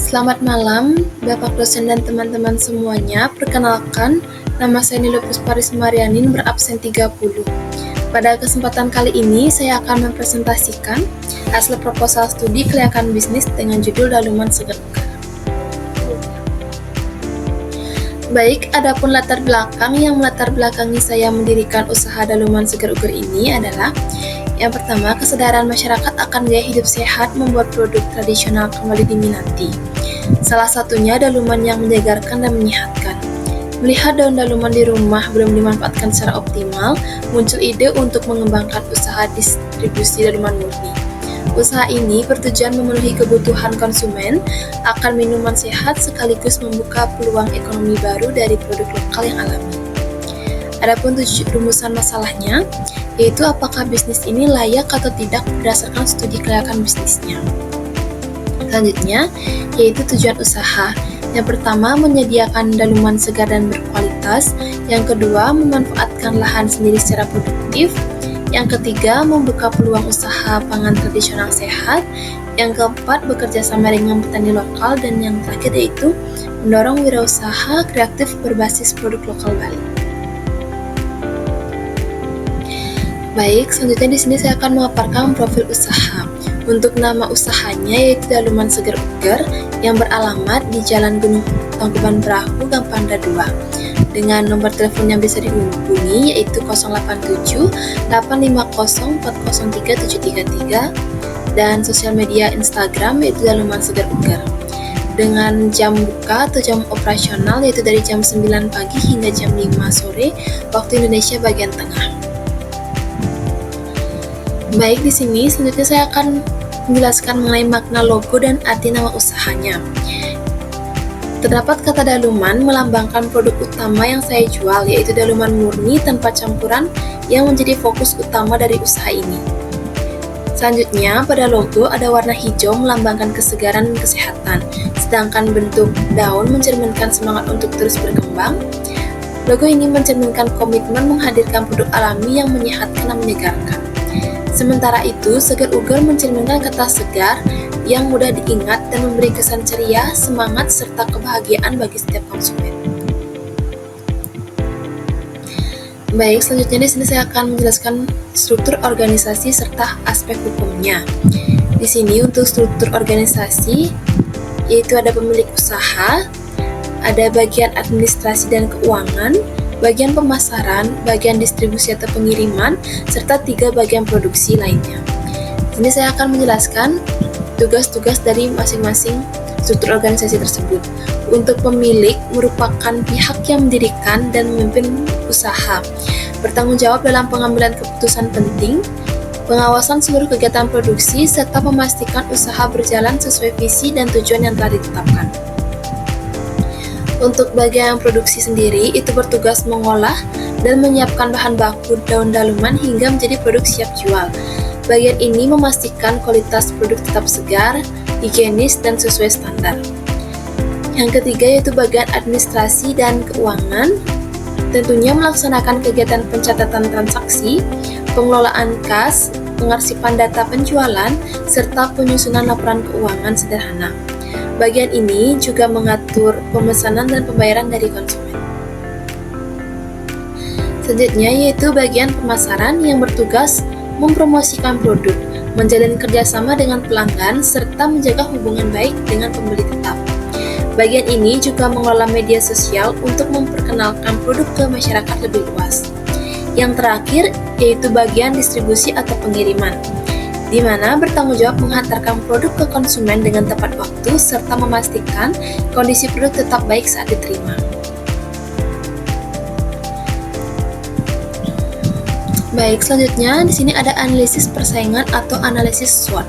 Selamat malam, Bapak dosen dan teman-teman semuanya. Perkenalkan, nama saya Nilo Pusparis Marianin, berabsen 30. Pada kesempatan kali ini, saya akan mempresentasikan hasil proposal studi kelayakan bisnis dengan judul Daluman Segar Ugar. Baik, adapun latar belakang yang melatar belakangi saya mendirikan usaha Daluman Segar Ugar ini adalah yang pertama, kesadaran masyarakat akan gaya hidup sehat membuat produk tradisional kembali diminati. Salah satunya daluman yang menyegarkan dan menyehatkan. Melihat daun daluman di rumah belum dimanfaatkan secara optimal, muncul ide untuk mengembangkan usaha distribusi daluman murni. Usaha ini bertujuan memenuhi kebutuhan konsumen akan minuman sehat sekaligus membuka peluang ekonomi baru dari produk lokal yang alami. Adapun rumusan masalahnya, yaitu apakah bisnis ini layak atau tidak berdasarkan studi kelayakan bisnisnya. Selanjutnya, yaitu tujuan usaha. Yang pertama, menyediakan daluman segar dan berkualitas. Yang kedua, memanfaatkan lahan sendiri secara produktif. Yang ketiga, membuka peluang usaha pangan tradisional sehat. Yang keempat, bekerja sama dengan petani lokal. Dan yang terakhir yaitu mendorong wirausaha kreatif berbasis produk lokal Bali. Baik, selanjutnya di sini saya akan memaparkan profil usaha. Untuk nama usahanya yaitu Daluman Segar Ugar yang beralamat di Jalan Gunung Tangkuban Perahu, Gang Panda 2. Dengan nomor telepon yang bisa dihubungi yaitu 087 850 403 733 dan sosial media Instagram yaitu Daluman Segar Ugar. Dengan jam buka atau jam operasional yaitu dari jam 9 pagi hingga jam 5 sore waktu Indonesia bagian tengah. Baik, di sini selanjutnya saya akan menjelaskan mengenai makna logo dan arti nama usahanya. Terdapat kata daluman melambangkan produk utama yang saya jual, yaitu daluman murni tanpa campuran yang menjadi fokus utama dari usaha ini. Selanjutnya, pada logo ada warna hijau melambangkan kesegaran dan kesehatan, sedangkan bentuk daun mencerminkan semangat untuk terus berkembang. Logo ini mencerminkan komitmen menghadirkan produk alami yang menyehatkan dan menyegarkan. Sementara itu, Segar Ugar mencerminkan kata segar yang mudah diingat dan memberi kesan ceria, semangat, serta kebahagiaan bagi setiap konsumen. Baik, selanjutnya di sini saya akan menjelaskan struktur organisasi serta aspek hukumnya. Di sini untuk struktur organisasi yaitu ada pemilik usaha, ada bagian administrasi dan keuangan, bagian pemasaran, bagian distribusi atau pengiriman, serta 3 bagian produksi lainnya. Di sini saya akan menjelaskan tugas-tugas dari masing-masing struktur organisasi tersebut. Untuk pemilik merupakan pihak yang mendirikan dan memimpin usaha, bertanggung jawab dalam pengambilan keputusan penting, pengawasan seluruh kegiatan produksi, serta memastikan usaha berjalan sesuai visi dan tujuan yang telah ditetapkan. Untuk bagian produksi sendiri, itu bertugas mengolah dan menyiapkan bahan baku daun daluman hingga menjadi produk siap jual. Bagian ini memastikan kualitas produk tetap segar, higienis, dan sesuai standar. Yang ketiga yaitu bagian administrasi dan keuangan, tentunya melaksanakan kegiatan pencatatan transaksi, pengelolaan kas, pengarsipan data penjualan, serta penyusunan laporan keuangan sederhana. Bagian ini juga mengatur pemesanan dan pembayaran dari konsumen. Selanjutnya yaitu bagian pemasaran yang bertugas mempromosikan produk, menjalin kerjasama dengan pelanggan, serta menjaga hubungan baik dengan pembeli tetap. Bagian ini juga mengelola media sosial untuk memperkenalkan produk ke masyarakat lebih luas. Yang terakhir yaitu bagian distribusi atau pengiriman, di mana bertanggung jawab menghantarkan produk ke konsumen dengan tepat waktu serta memastikan kondisi produk tetap baik saat diterima. Baik, selanjutnya di sini ada analisis persaingan atau analisis SWOT.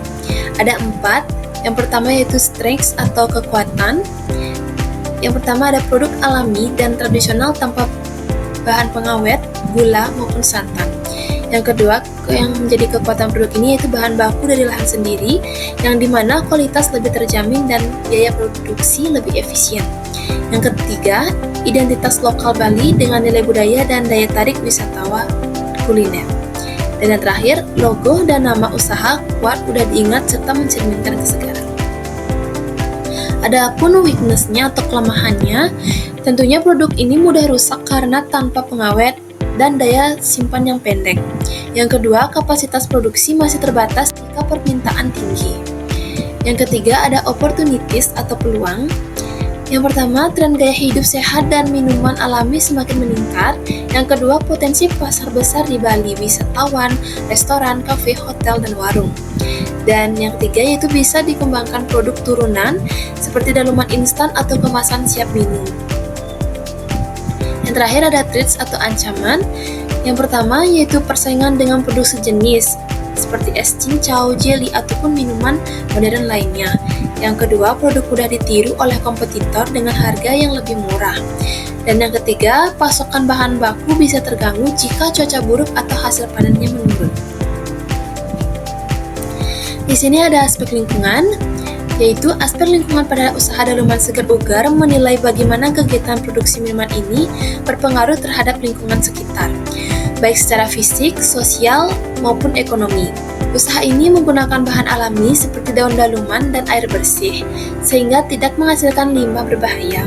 Ada 4. Yang pertama yaitu strengths atau kekuatan. Yang pertama ada produk alami dan tradisional tanpa bahan pengawet, gula maupun santan. Yang kedua, yang menjadi kekuatan produk ini yaitu bahan baku dari lahan sendiri, yang dimana kualitas lebih terjamin dan biaya produksi lebih efisien. Yang ketiga, identitas lokal Bali dengan nilai budaya dan daya tarik wisatawan kuliner. Dan yang terakhir, logo dan nama usaha kuat, mudah diingat, serta mencerminkan kesegaran. Adapun weakness-nya atau kelemahannya, tentunya produk ini mudah rusak karena tanpa pengawet dan daya simpan yang pendek. Yang kedua, kapasitas produksi masih terbatas jika permintaan tinggi. Yang ketiga, ada opportunities atau peluang. Yang pertama, tren gaya hidup sehat dan minuman alami semakin meningkat. Yang kedua, potensi pasar besar di Bali, wisatawan, restoran, kafe, hotel, dan warung. Dan yang ketiga yaitu bisa dikembangkan produk turunan seperti daluman instan atau kemasan siap minum. Yang terakhir ada threats atau ancaman. Yang pertama yaitu persaingan dengan produk sejenis seperti es cincau, jelly, ataupun minuman modern lainnya. Yang kedua, produk mudah ditiru oleh kompetitor dengan harga yang lebih murah. Dan yang ketiga, pasokan bahan baku bisa terganggu jika cuaca buruk atau hasil panennya menurun. Di sini ada aspek lingkungan, yaitu aspek lingkungan pada usaha daluman segar ugar menilai bagaimana kegiatan produksi minuman ini berpengaruh terhadap lingkungan sekitar, baik secara fisik, sosial, maupun ekonomi. Usaha ini menggunakan bahan alami seperti daun daluman dan air bersih, sehingga tidak menghasilkan limbah berbahaya.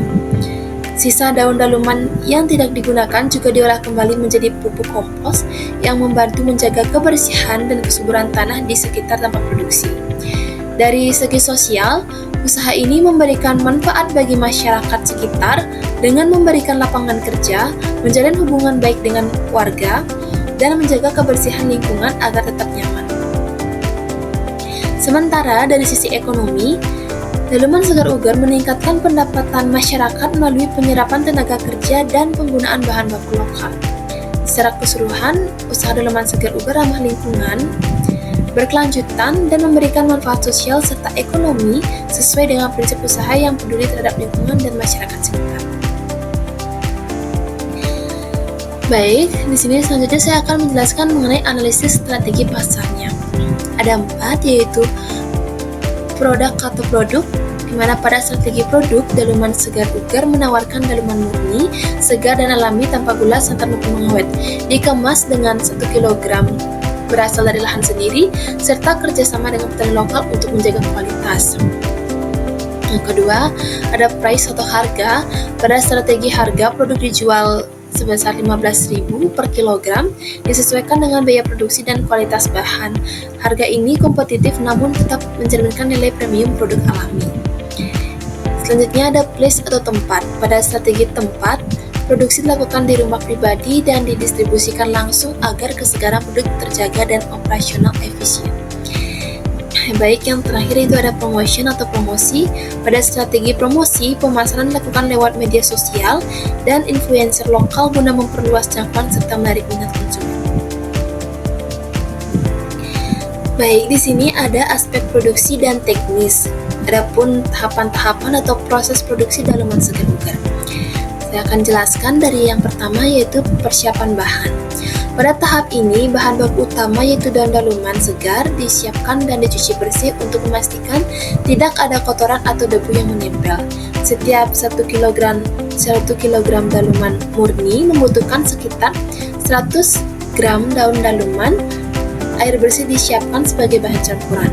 Sisa daun daluman yang tidak digunakan juga diolah kembali menjadi pupuk kompos yang membantu menjaga kebersihan dan kesuburan tanah di sekitar tempat produksi. Dari segi sosial, usaha ini memberikan manfaat bagi masyarakat sekitar dengan memberikan lapangan kerja, menjalin hubungan baik dengan warga, dan menjaga kebersihan lingkungan agar tetap nyaman. Sementara dari sisi ekonomi, daluman segar ugar meningkatkan pendapatan masyarakat melalui penyerapan tenaga kerja dan penggunaan bahan baku lokal. Secara keseluruhan, usaha daluman segar ugar ramah lingkungan, berkelanjutan, dan memberikan manfaat sosial serta ekonomi sesuai dengan prinsip usaha yang peduli terhadap lingkungan dan masyarakat sekitar. Baik, di sini selanjutnya saya akan menjelaskan mengenai analisis strategi pasarnya. Ada 4, yaitu produk atau produk, di mana pada strategi produk, daluman segar ugar menawarkan daluman murni, segar dan alami tanpa gula, santan maupun pengawet, dikemas dengan 1 kg berasal dari lahan sendiri, serta kerjasama dengan petani lokal untuk menjaga kualitas. Yang kedua, ada price atau harga. Pada strategi harga, produk dijual sebesar 15.000 per kilogram, disesuaikan dengan biaya produksi dan kualitas bahan. Harga ini kompetitif namun tetap mencerminkan nilai premium produk alami. Selanjutnya ada place atau tempat. Pada strategi tempat, produksi dilakukan di rumah pribadi dan didistribusikan langsung agar kesegaran produk terjaga dan operasional efisien. Baik, yang terakhir itu ada promotion atau promosi. Pada strategi promosi, pemasaran dilakukan lewat media sosial dan influencer lokal guna memperluas jangkauan serta menarik minat konsumen. Baik, di sini ada aspek produksi dan teknis. Adapun tahapan-tahapan atau proses produksi daluman segar ugar. Saya akan jelaskan dari yang pertama yaitu persiapan bahan. Pada tahap ini, bahan baku utama yaitu daun daluman segar disiapkan dan dicuci bersih untuk memastikan tidak ada kotoran atau debu yang menempel. Setiap 1 kg daluman murni membutuhkan sekitar 100 gram daun daluman. Air bersih disiapkan sebagai bahan campuran.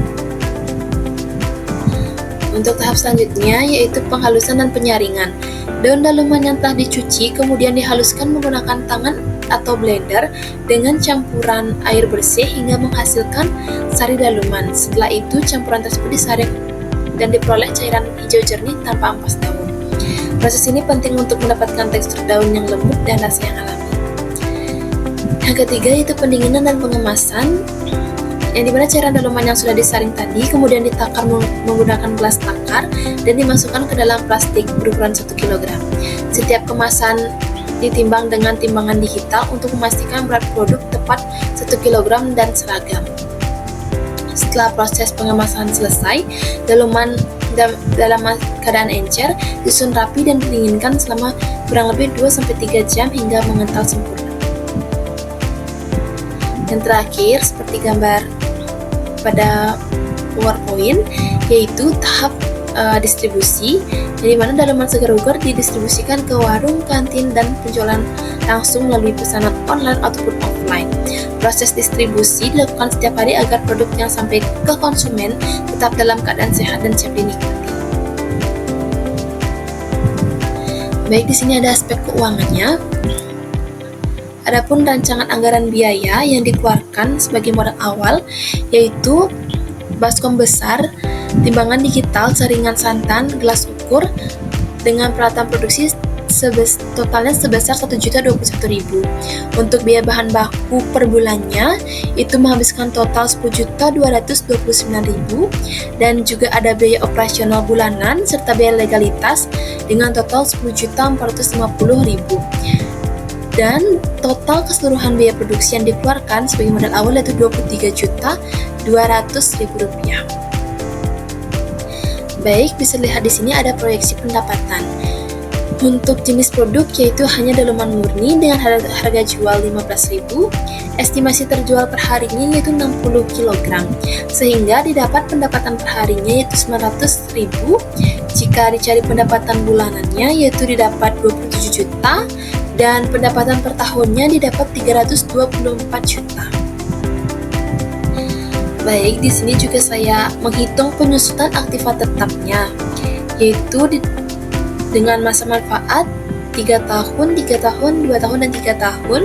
Untuk tahap selanjutnya yaitu penghalusan dan penyaringan. Daun daluman yang telah dicuci kemudian dihaluskan menggunakan tangan atau blender dengan campuran air bersih hingga menghasilkan sari daluman. Setelah itu campuran tersebut disaring dan diperoleh cairan hijau jernih tanpa ampas daun. Proses ini penting untuk mendapatkan tekstur daun yang lembut dan rasa yang alami. Yang ketiga yaitu pendinginan dan pengemasan, yang dimana cairan daluman yang sudah disaring tadi kemudian ditakar menggunakan gelas takar dan dimasukkan ke dalam plastik berukuran 1 kg. Setiap kemasan ditimbang dengan timbangan digital untuk memastikan berat produk tepat 1 kg dan seragam. Setelah proses pengemasan selesai, daluman dalam keadaan encer disusun rapi dan didinginkan selama kurang lebih 2-3 jam hingga mengental sempurna. Yang terakhir, seperti gambar pada PowerPoint, yaitu tahap distribusi, di mana daluman segar ugar didistribusikan ke warung, kantin, dan penjualan langsung melalui pesanan online ataupun offline. Proses distribusi dilakukan setiap hari agar produk yang sampai ke konsumen tetap dalam keadaan sehat dan siap dinikmati. Baik, di sini ada aspek keuangannya. Adapun rancangan anggaran biaya yang dikeluarkan sebagai modal awal yaitu baskom besar, timbangan digital, saringan santan, gelas ukur dengan peralatan produksi totalnya sebesar 1.021.000. Untuk biaya bahan baku per bulannya itu menghabiskan total 10.229.000 dan juga ada biaya operasional bulanan serta biaya legalitas dengan total 10.450.000. Dan total keseluruhan biaya produksi yang dikeluarkan sebagai modal awal yaitu Rp23.200.000. Baik, bisa dilihat di sini ada proyeksi pendapatan. Untuk jenis produk yaitu hanya daluman murni dengan harga jual 15.000, estimasi terjual per harinya yaitu 60 kg, sehingga didapat pendapatan per harinya yaitu 900.000. Jika dicari pendapatan bulanannya yaitu didapat 27 juta dan pendapatan per tahunnya didapat 324 juta. Baik, di sini juga saya menghitung penyusutan aktiva tetapnya, yaitu dengan masa manfaat 3 tahun, 3 tahun, 2 tahun, dan 3 tahun,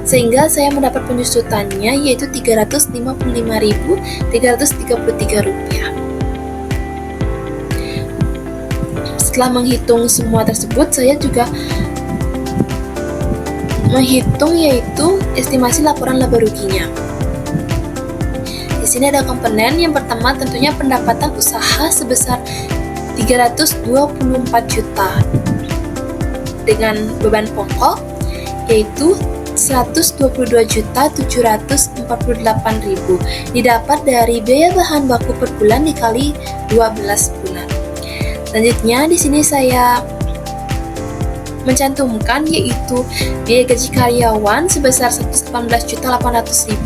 sehingga saya mendapat penyusutannya yaitu Rp355.333. Setelah menghitung semua tersebut, saya juga menghitung yaitu estimasi laporan laba ruginya. Di sini ada komponen. Yang pertama tentunya pendapatan usaha sebesar 324 juta dengan beban pokok yaitu 122.748.000 didapat dari biaya bahan baku per bulan dikali 12 bulan. Selanjutnya di sini saya mencantumkan yaitu biaya gaji karyawan sebesar 118.800.000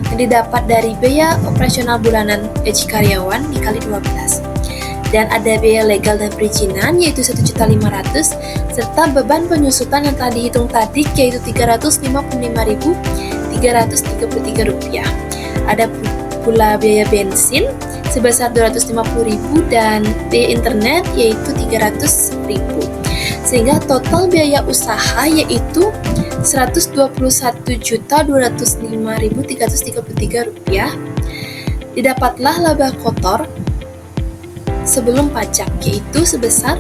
yang didapat dari biaya operasional bulanan gaji karyawan dikali 12. Dan ada biaya legal dan perizinan yaitu 1.500.000 serta beban penyusutan yang telah dihitung tadi yaitu Rp355.333. Ada pula biaya bensin sebesar 250.000 dan biaya internet yaitu 300.000. Sehingga total biaya usaha yaitu Rp121.205.333. Didapatlah laba kotor sebelum pajak yaitu sebesar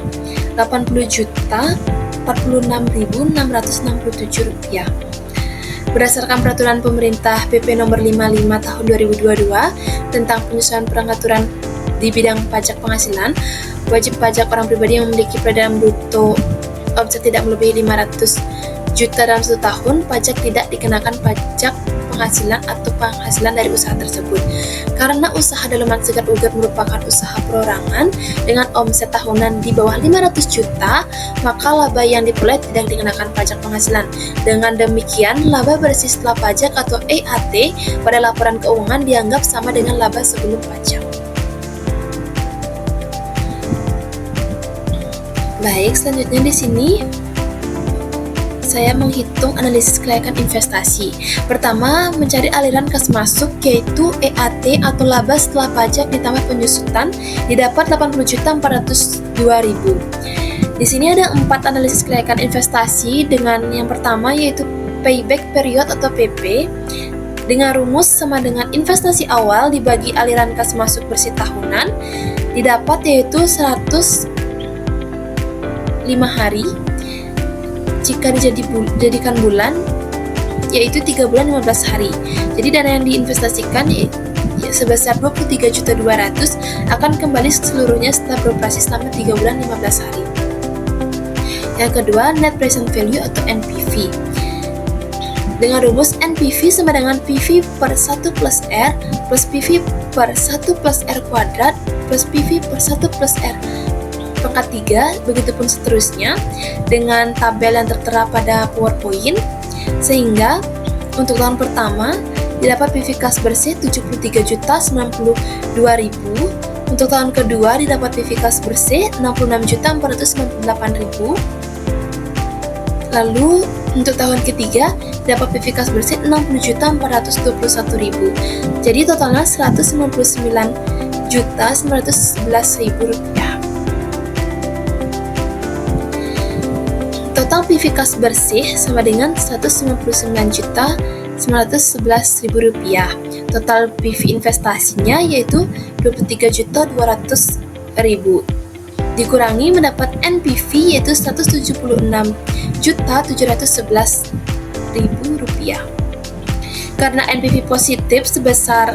Rp80.046.667. Berdasarkan peraturan pemerintah PP nomor 55 tahun 2022 tentang penyesuaian pengaturan di bidang pajak penghasilan, wajib pajak orang pribadi yang memiliki peredaran bruto omset tidak melebihi 500 juta dalam 1 tahun, pajak tidak dikenakan pajak penghasilan atau penghasilan dari usaha tersebut. Karena usaha daluman segar ugar merupakan usaha perorangan dengan omset tahunan di bawah 500 juta, maka laba yang diperoleh tidak dikenakan pajak penghasilan. Dengan demikian, laba bersih setelah pajak atau EAT pada laporan keuangan dianggap sama dengan laba sebelum pajak. Baik, selanjutnya di sini saya menghitung analisis kelayakan investasi. Pertama, mencari aliran kas masuk yaitu EAT atau laba setelah pajak ditambah penyusutan didapat 80.402.000. Di sini ada 4 analisis kelayakan investasi dengan yang pertama yaitu payback period atau PP dengan rumus sama dengan investasi awal dibagi aliran kas masuk bersih tahunan didapat yaitu 105 hari. Jika dijadikan bulan yaitu 3 bulan 15 hari. Jadi dana yang diinvestasikan sebesar 23.200 akan kembali seluruhnya setelah beroperasi selama 3 bulan 15 hari. Yang kedua, net present value atau NPV. Dengan rumus NPV sama dengan PV per 1 plus R plus PV per 1 plus R kuadrat plus PV per 1 plus R pangkat 3, begitupun seterusnya dengan tabel yang tertera pada PowerPoint, sehingga untuk tahun pertama didapat PV kas bersih 73.092.000, untuk tahun kedua didapat PV kas bersih 66.498.000, lalu untuk tahun ketiga dapat PV kas bersih 60.421.000, jadi totalnya Rp199.911.000. NPV kas bersih sama dengan Rp199.911.000. Total PV investasinya yaitu Rp23.200.000. Dikurangi mendapat NPV yaitu Rp176.711.000. Karena NPV positif sebesar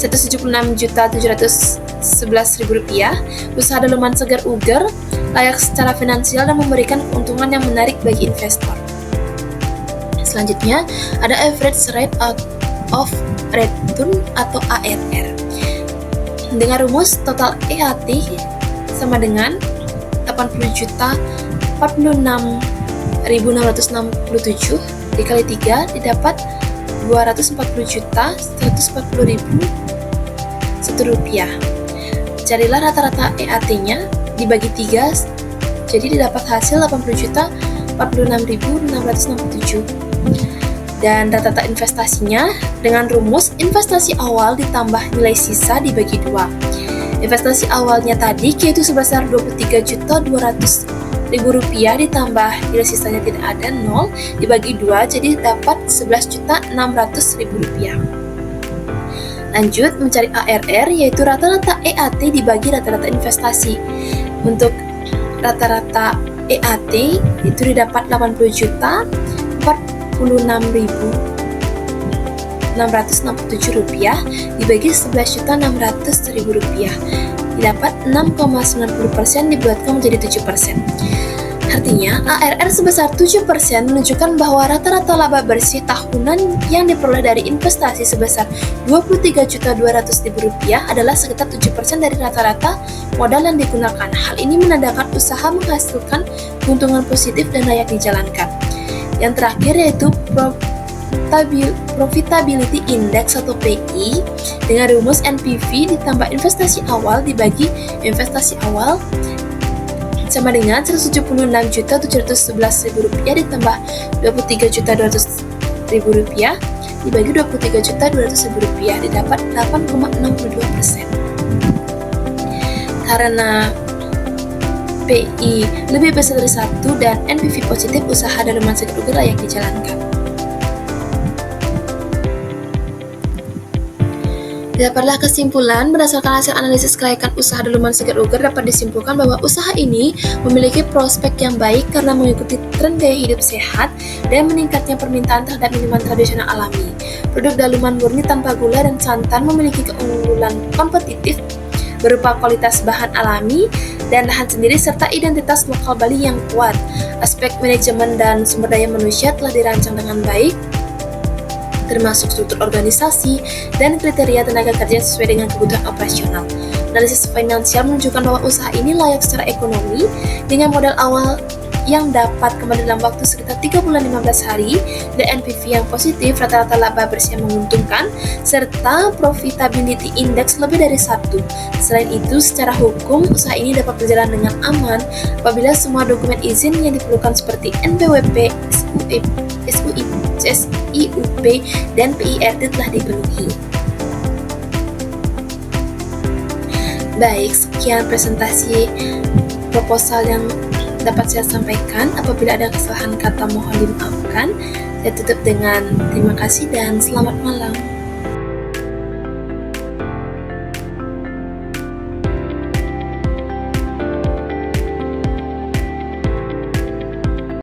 Rp176.711.000, usaha daluman segar uger layak secara finansial dan memberikan keuntungan yang menarik bagi investor. Selanjutnya, ada average rate of return atau ARR. Dengan rumus total EAT sama dengan 80.046.667 dikali 3 didapat Rp240.140.001. Carilah rata-rata EAT-nya dibagi 3, jadi didapat hasil Rp80.046.667. Dan rata-rata investasinya dengan rumus investasi awal ditambah nilai sisa dibagi 2. Investasi awalnya tadi yaitu sebesar Rp23.200.000 ditambah nilai sisanya tidak ada 0 dibagi 2, jadi dapat Rp11.600.000. Lanjut mencari ARR yaitu rata-rata EAT dibagi rata-rata investasi. Untuk rata-rata EAT itu didapat Rp80.046.667 dibagi Rp11.600.000 didapat 6,90% dibulatkan menjadi 7%. Artinya, ARR sebesar 7% menunjukkan bahwa rata-rata laba bersih tahunan yang diperoleh dari investasi sebesar Rp23.200.000 adalah sekitar 7% dari rata-rata modal yang digunakan. Hal ini menandakan usaha menghasilkan keuntungan positif dan layak dijalankan. Yang terakhir yaitu Profitability Index atau PI dengan rumus NPV ditambah investasi awal dibagi investasi awal sama dengan Rp176.711.000 ditambah Rp23.200.000 dibagi Rp23.200.000 didapat 8,62%. Karena PI lebih besar dari 1 dan NPV positif, usaha daluman segar uger layak dijalankan. Dapatlah kesimpulan berdasarkan hasil analisis kelayakan usaha daluman segar uger dapat disimpulkan bahwa usaha ini memiliki prospek yang baik karena mengikuti tren gaya hidup sehat dan meningkatnya permintaan terhadap minuman tradisional alami. Produk daluman murni tanpa gula dan santan memiliki keunggulan kompetitif berupa kualitas bahan alami dan lahan sendiri serta identitas lokal Bali yang kuat. Aspek manajemen dan sumber daya manusia telah dirancang dengan baik, termasuk struktur organisasi dan kriteria tenaga kerja sesuai dengan kebutuhan operasional. Analisis finansial menunjukkan bahwa usaha ini layak secara ekonomi dengan modal awal yang dapat kembali dalam waktu sekitar 3 bulan 15 hari, dan NPV yang positif, rata-rata laba bersih yang menguntungkan, serta profitability index lebih dari 1. Selain itu, secara hukum, usaha ini dapat berjalan dengan aman apabila semua dokumen izin yang diperlukan seperti NPWP, SIUP, dan PIRT telah dipenuhi. Baik, sekian presentasi proposal yang dapat saya sampaikan. Apabila ada kesalahan kata mohon dimaafkan. Saya tutup dengan terima kasih dan selamat malam.